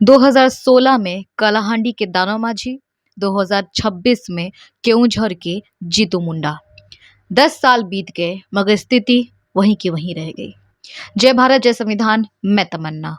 2016 में कालाहांडी के दानो माझी, 2026 में केओंझर के जीतू मुंडा। 10 साल बीत गए मगर स्थिति वहीं की वहीं रह गई। जय भारत जय संविधान, मैं तमन्ना।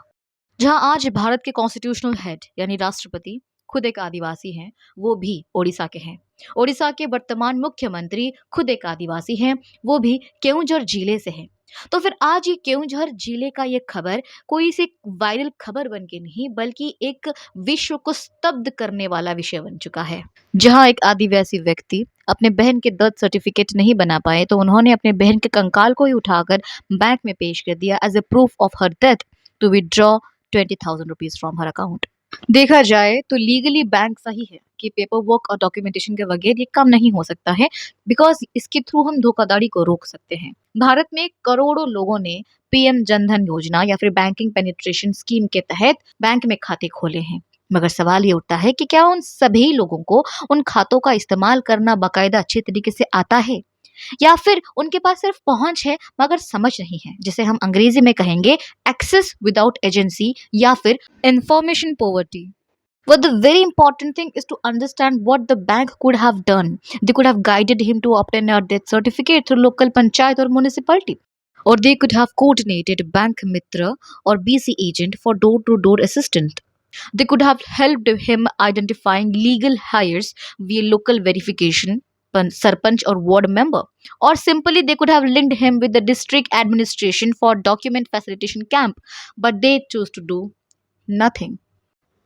जहां आज भारत के कॉन्स्टिट्यूशनल हेड यानी राष्ट्रपति खुद एक आदिवासी हैं, वो भी ओडिशा के हैं। ओडिशा के वर्तमान मुख्यमंत्री खुद एक आदिवासी हैं, वो भी केओंझर जिले से हैं। तो फिर आज ये केओंझर जिले का ये खबर कोई सी वायरल खबर बन के नहीं बल्कि एक विश्व को स्तब्ध करने वाला विषय बन चुका है। जहां एक आदिवासी व्यक्ति अपने बहन के डेथ सर्टिफिकेट नहीं बना पाए तो उन्होंने अपने बहन के कंकाल को ही उठाकर बैंक में पेश कर दिया as a proof of her death to withdraw 20,000 rupees from her account. देखा जाए तो लीगली बैंक सही है कि पेपर वर्क और डॉक्यूमेंटेशन के बगैर ये काम नहीं हो सकता है, बिकॉज इसके थ्रू हम धोखाधड़ी को रोक सकते हैं। भारत में करोड़ों लोगों ने पीएम जनधन योजना या फिर बैंकिंग पेनिट्रेशन स्कीम के तहत बैंक में खाते खोले हैं, मगर सवाल ये उठता है कि क्या उन सभी लोगों को उन खातों का इस्तेमाल करना बाकायदा अच्छे तरीके से आता है, या फिर उनके पास सिर्फ पहुंच है मगर समझ नहीं है, जिसे हम अंग्रेजी में कहेंगे एक्सेस विदाउट एजेंसी या फिर information poverty. But the very important thing is to understand what the bank could have done. They could have guided him to obtain a death certificate through local panchayat or municipality. Or they could have coordinated Bank Mitra or BC agent for door-to-door assistance. They could have helped him identifying legal hires via local verification, sarpanch or ward member. Or simply they could have linked him with the district administration for document facilitation camp. But they chose to do nothing.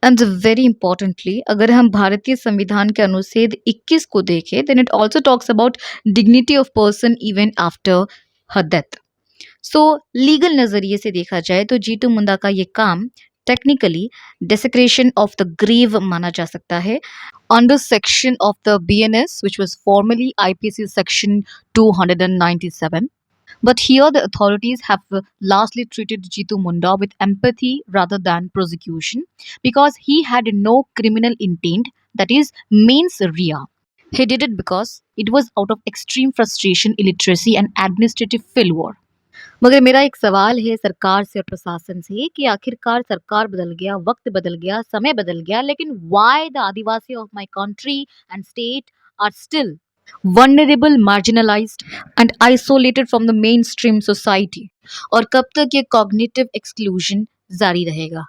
And very importantly अगर हम भारतीय संविधान के अनुच्छेद 21 को देखें then it also talks about dignity of person even after her death. So legal नज़रिए से देखा जाए तो जीतू मुंडा का ये काम टेक्निकली डेसेक्रेशन ऑफ द ग्रेव माना जा सकता है under section of the BNS which was formally IPC section 297. But here the authorities have largely treated Jitu Munda with empathy rather than prosecution because he had no criminal intent, that is, mens rea. He did it because it was out of extreme frustration, illiteracy and administrative failure. मगर मेरा एक सवाल है सरकार से और प्रशासन से कि आखिरकार सरकार बदल गया, वक्त बदल गया, समय बदल गया, लेकिन why the Adivasi of my country and state are still vulnerable, marginalized and isolated from the mainstream society? और कब तक ये cognitive exclusion जारी रहेगा?